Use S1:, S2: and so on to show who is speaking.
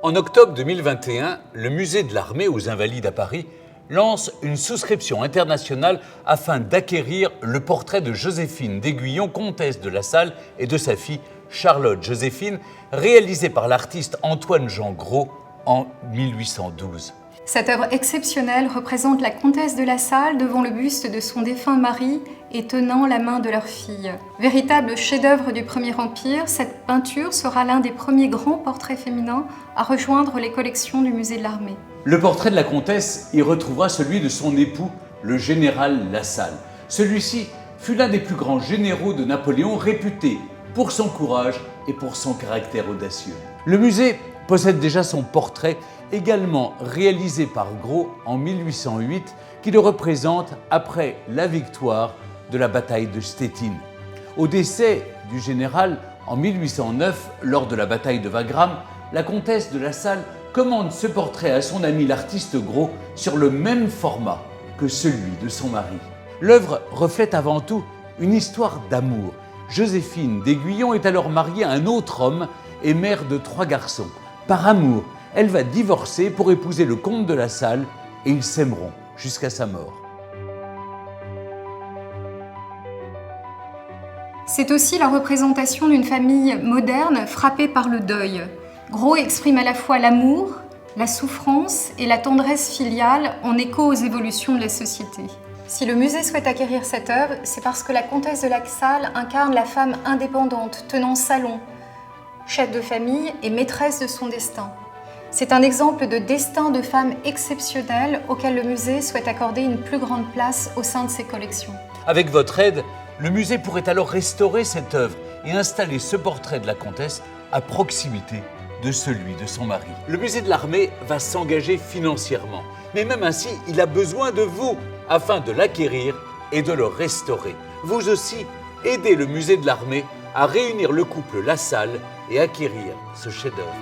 S1: En octobre 2021, le musée de l'Armée aux Invalides à Paris lance une souscription internationale afin d'acquérir le portrait de Joséphine d'Aiguillon, comtesse de La Salle, et de sa fille Charlotte Joséphine, réalisé par l'artiste Antoine-Jean Gros en 1812.
S2: Cette œuvre exceptionnelle représente la comtesse de La Salle devant le buste de son défunt mari et tenant la main de leur fille. Véritable chef-d'œuvre du Premier Empire, cette peinture sera l'un des premiers grands portraits féminins à rejoindre les collections du musée de l'Armée.
S1: Le portrait de la comtesse y retrouvera celui de son époux, le général La Salle. Celui-ci fut l'un des plus grands généraux de Napoléon, réputé pour son courage et pour son caractère audacieux. Le musée possède déjà son portrait, également réalisé par Gros en 1808, qui le représente après la victoire de la bataille de Stettin. Au décès du général en 1809, lors de la bataille de Wagram, la comtesse de La Salle commande ce portrait à son ami l'artiste Gros sur le même format que celui de son mari. L'œuvre reflète avant tout une histoire d'amour. Joséphine d'Aiguillon est alors mariée à un autre homme et mère de 3 garçons. Par amour, elle va divorcer pour épouser le comte de La Salle et ils s'aimeront jusqu'à sa mort.
S2: C'est aussi la représentation d'une famille moderne frappée par le deuil. Gros exprime à la fois l'amour, la souffrance et la tendresse filiale en écho aux évolutions de la société. Si le musée souhaite acquérir cette œuvre, c'est parce que la comtesse de La Salle incarne la femme indépendante, tenant salon, chef de famille et maîtresse de son destin. C'est un exemple de destin de femme exceptionnelle auquel le musée souhaite accorder une plus grande place au sein de ses collections.
S1: Avec votre aide, le musée pourrait alors restaurer cette œuvre et installer ce portrait de la comtesse à proximité de celui de son mari. Le musée de l'Armée va s'engager financièrement, mais même ainsi, il a besoin de vous afin de l'acquérir et de le restaurer. Vous aussi, aidez le musée de l'Armée à réunir le couple La Salle et acquérir ce chef-d'œuvre.